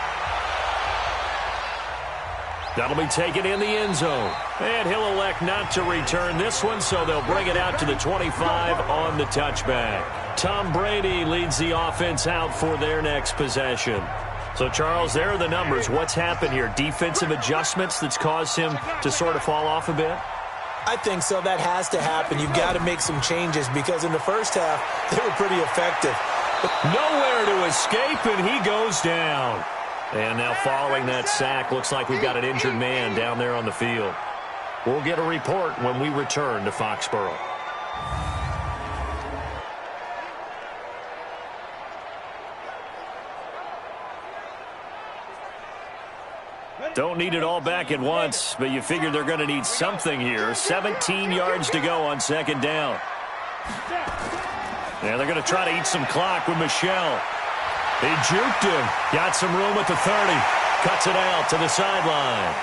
That'll be taken in the end zone. And he'll elect not to return this one, so they'll bring it out to the 25 on the touchback. Tom Brady leads the offense out for their next possession. So, Charles, there are the numbers. What's happened here? Defensive adjustments that's caused him to sort of fall off a bit? I think so. That has to happen. You've got to make some changes because in the first half, they were pretty effective. Nowhere to escape, and he goes down. And now following that sack, looks like we've got an injured man down there on the field. We'll get a report when we return to Foxborough. Don't need it all back at once, but you figure they're going to need something here. 17 yards to go on second down. Yeah, they're going to try to eat some clock with Michel. He juked him. Got some room at the 30. Cuts it out to the sideline.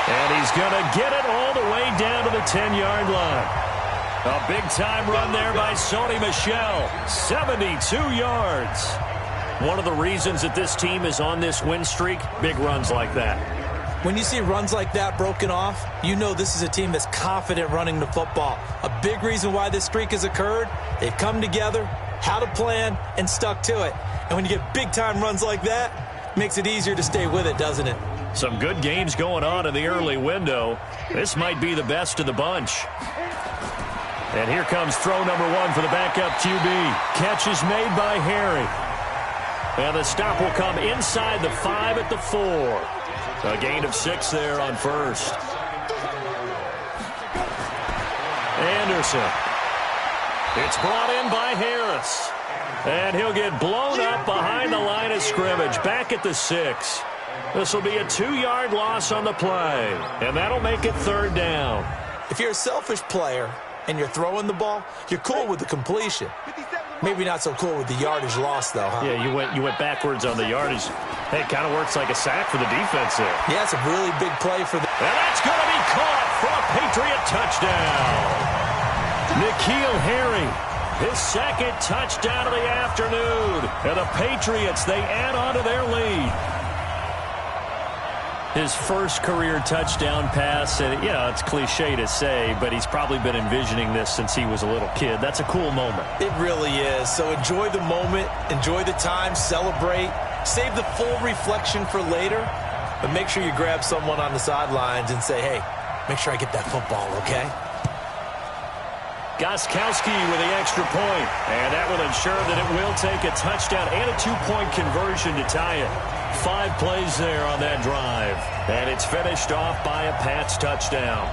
And he's going to get it all the way down to the 10-yard line. A big-time run there by Sony Michel. 72 yards. One of the reasons that this team is on this win streak, big runs like that. When you see runs like that broken off, you know this is a team that's confident running the football. A big reason why this streak has occurred, they've come together, had a plan, and stuck to it. And when you get big-time runs like that, it makes it easier to stay with it, doesn't it? Some good games going on in the early window. This might be the best of the bunch. And here comes throw number 1 for the backup QB. Catch is made by Harry. And the stop will come inside the 5 at the 4. A gain of 6 there on first. Anderson. It's brought in by Harris. And he'll get blown up behind the line of scrimmage. Back at the 6. This will be a 2-yard loss on the play. And that'll make it third down. If you're a selfish player and you're throwing the ball, you're cool with the completion. Maybe not so cool with the yardage loss, though, huh? Yeah, you went backwards on the yardage. Hey, it kind of works like a sack for the defense there. Yeah, it's a really big play for the... And that's going to be caught for a Patriot touchdown. N'Keal Harry, his second touchdown of the afternoon. And the Patriots, they add on to their lead. His first career touchdown pass, and, you know, it's cliche to say, but he's probably been envisioning this since he was a little kid. That's a cool moment. It really is. So enjoy the moment, enjoy the time, celebrate, save the full reflection for later, but make sure you grab someone on the sidelines and say, hey, make sure I get that football, okay? Gostkowski with the extra point, and that will ensure that it will take a touchdown and a 2-point conversion to tie it. 5 plays there on that drive, and it's finished off by a Pats touchdown.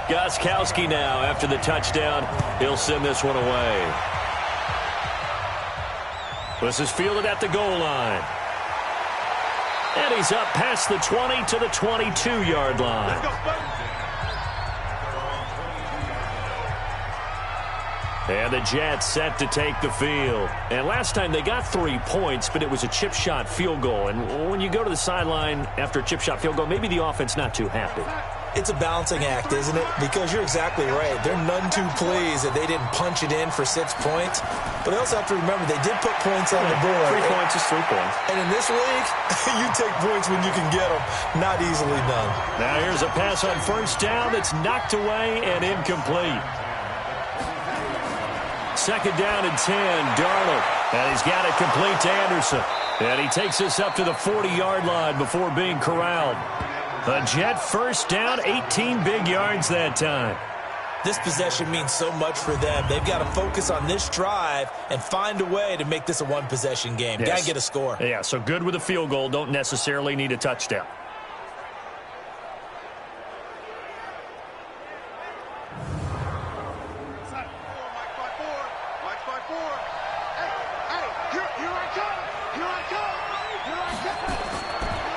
Gostkowski now, after the touchdown, he'll send this one away. This is fielded at the goal line. And he's up past the 20 to the 22-yard line. And the Jets set to take the field. And last time they got 3 points, but it was a chip shot field goal. And when you go to the sideline after a chip shot field goal, maybe the offense not too happy. It's a balancing act, isn't it? Because you're exactly right. They're none too pleased that they didn't punch it in for 6 points. But they also have to remember they did put points on the board. 3 points is 3 points. And in this league, you take points when you can get them. Not easily done. Now here's a pass on first down that's knocked away and incomplete. Second down and 10, Darnold. And he's got it complete to Anderson. And he takes us up to the 40-yard line before being corralled. A Jet first down, 18 big yards that time. This possession means so much for them. They've got to focus on this drive and find a way to make this a one-possession game. Yes. Got to get a score. Yeah, so good with a field goal. Don't necessarily need a touchdown.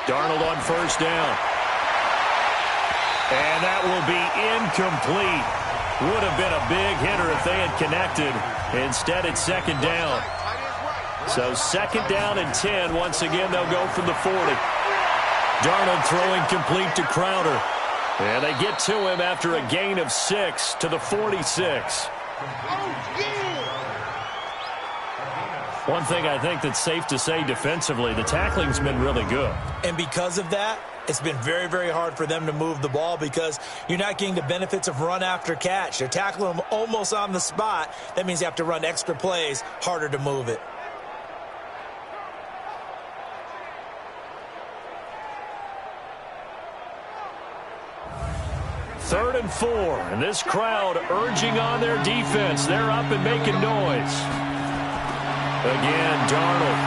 Darnold on first down. And that will be incomplete. Would have been a big hitter if they had connected. Instead, it's second down. So second down and 10. Once again, they'll go from the 40. Darnold throwing complete to Crowder. And they get to him after a gain of 6 to the 46. One thing I think that's safe to say defensively, the tackling's been really good. And because of that, it's been very, very hard for them to move the ball because you're not getting the benefits of run after catch. They're tackling them almost on the spot. That means you have to run extra plays, harder to move it. Third and 4, and this crowd urging on their defense. They're up and making noise. Again, Darnold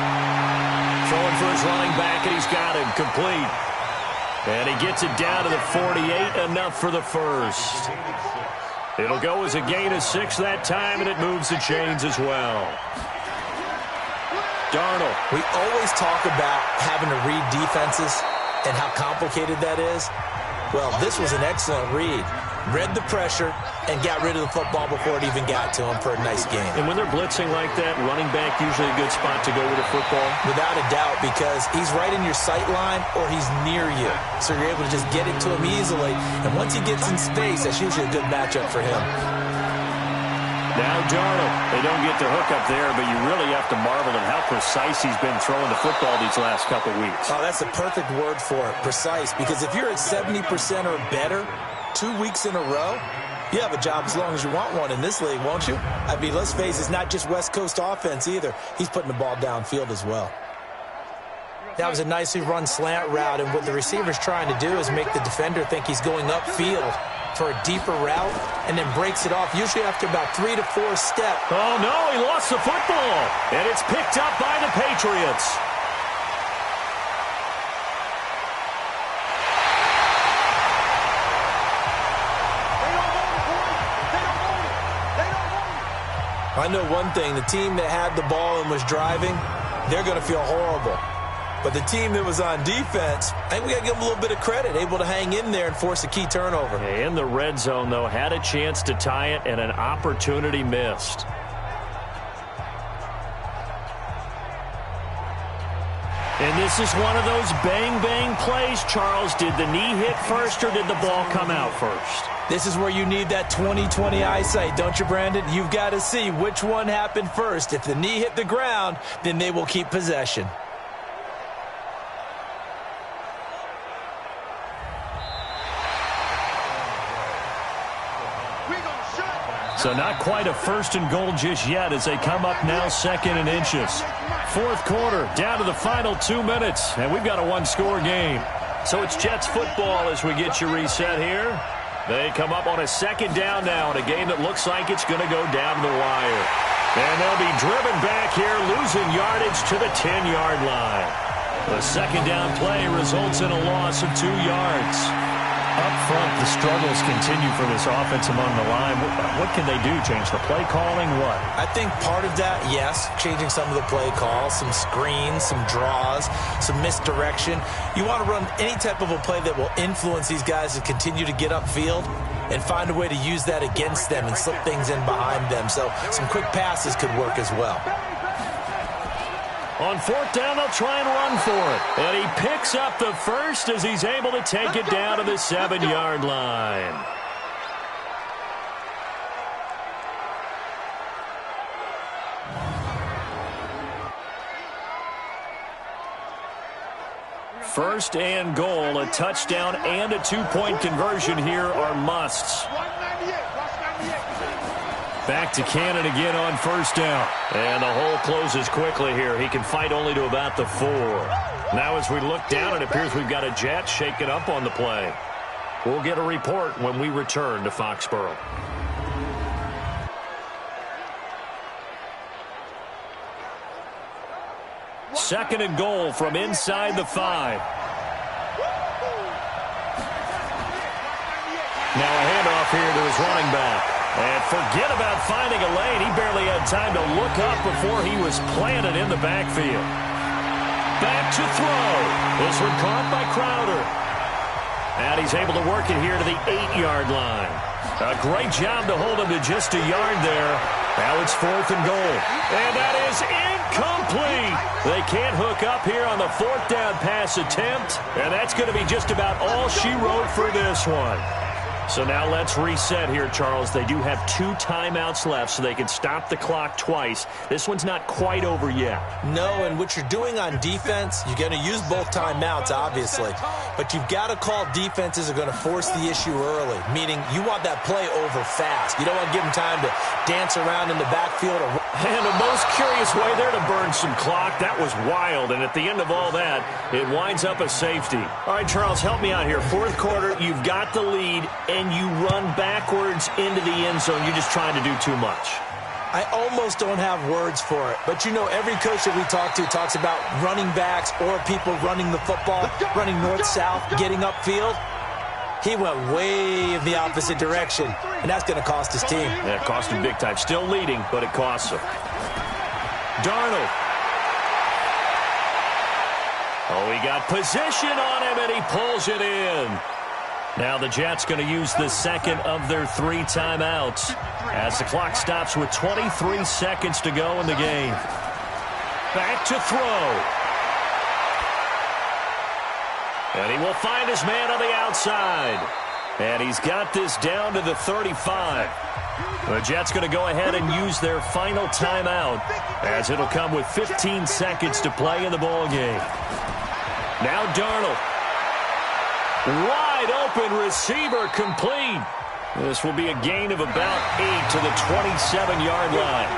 throwing for his running back, and he's got him complete. And he gets it down to the 48, enough for the first. It'll go as a gain of 6 that time, and it moves the chains as well. Darnold. We always talk about having to read defenses and how complicated that is. Well, this was an excellent read. Read the pressure and got rid of the football before it even got to him for a nice game. And when they're blitzing like that, running back usually a good spot to go with the football? Without a doubt, because he's right in your sight line or he's near you. So you're able to just get it to him easily. And once he gets in space, that's usually a good matchup for him. Now Darnold. They don't get the hook up there, but you really have to marvel at how precise he's been throwing the football these last couple weeks. Oh, that's the perfect word for it, precise. Because if you're at 70% or better 2 weeks in a row, you have a job as long as you want one in this league, won't you? I mean, let's face it, it's not just West Coast offense either. He's putting the ball downfield as well. That was a nicely run slant route, and what the receiver's trying to do is make the defender think he's going upfield for a deeper route, and then breaks it off, usually after about 3 to 4 steps. Oh, no, he lost the football, and it's picked up by the Patriots. I know one thing, the team that had the ball and was driving, they're going to feel horrible. But the team that was on defense, I think we got to give them a little bit of credit, able to hang in there and force a key turnover. In the red zone, though, had a chance to tie it and an opportunity missed. And this is one of those bang-bang plays, Charles. Did the knee hit first or did the ball come out first? This is where you need that 20/20 eyesight, don't you, Brandon? You've got to see which one happened first. If the knee hit the ground, then they will keep possession. So not quite a first and goal just yet as they come up now 2nd and inches. Fourth quarter, down to the final 2 minutes, and we've got a one-score game. So it's Jets football as we get you reset here. They come up on a 2nd down now in a game that looks like it's going to go down to the wire. And they'll be driven back here, losing yardage to the 10-yard line. The 2nd down play results in a loss of 2 yards. Up front, the struggles continue for this offense among the line. What can they do? Change the play calling? What? I think part of that, yes, changing some of the play calls, some screens, some draws, some misdirection. You want to run any type of a play that will influence these guys to continue to get upfield and find a way to use that against them and slip things in behind them. So some quick passes could work as well. On 4th down, they'll try and run for it. And he picks up the first as he's able to take it down to the 7-yard line. First and goal, a touchdown and a 2-point conversion here are musts. Back to Cannon again on 1st down. And the hole closes quickly here. He can fight only to about the 4. Now as we look down, it appears we've got a Jet shaking up on the play. We'll get a report when we return to Foxborough. Second and goal from inside the 5. Now a handoff here to his running back. And forget about finding a lane. He barely had time to look up before he was planted in the backfield. Back to throw. This one caught by Crowder. And he's able to work it here to the 8-yard line. A great job to hold him to just a yard there. Now it's 4th and goal. And that is incomplete. They can't hook up here on the 4th down pass attempt, and that's going to be just about all she wrote for this one. So now let's reset here, Charles. They do have 2 timeouts left, so they can stop the clock twice. This one's not quite over yet. No, and what you're doing on defense, you're going to use both timeouts, obviously. But you've got to call defenses that are going to force the issue early, meaning you want that play over fast. You don't want to give them time to dance around in the backfield. And a most curious way there to burn some clock. That was wild, and at the end of all that, it winds up a safety. All right, Charles, help me out here. 4th quarter, you've got the lead, and you run backwards into the end zone. You're just trying to do too much. I almost don't have words for it, but you know every coach that we talk to talks about running backs or people running the football, running north-south, getting upfield. He went way in the opposite direction, and that's going to cost his team. Yeah, it cost him big time. Still leading, but it costs him. Darnold. Oh, he got position on him, and he pulls it in. Now the Jets going to use the second of their 3 timeouts as the clock stops with 23 seconds to go in the game. Back to throw. And he will find his man on the outside. And he's got this down to the 35. The Jets going to go ahead and use their final timeout as it'll come with 15 seconds to play in the ballgame. Now Darnold. Wide open receiver complete. This will be a gain of about 8 to the 27-yard line.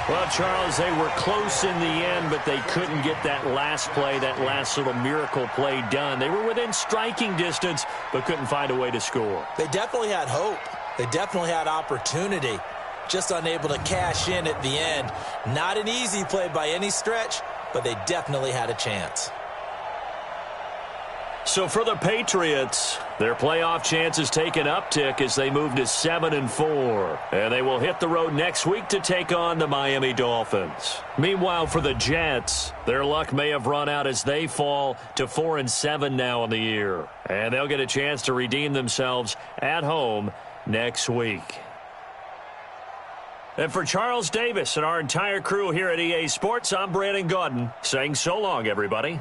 Well, Charles, they were close in the end, but they couldn't get that last play, that last little miracle play done. They were within striking distance, but couldn't find a way to score. They definitely had hope. They definitely had opportunity. Just unable to cash in at the end. Not an easy play by any stretch, but they definitely had a chance. So for the Patriots, their playoff chances take an uptick as they move to 7-4. And they will hit the road next week to take on the Miami Dolphins. Meanwhile, for the Jets, their luck may have run out as they fall to 4-7 now in the year. And they'll get a chance to redeem themselves at home next week. And for Charles Davis and our entire crew here at EA Sports, I'm Brandon Gaudin saying so long, everybody.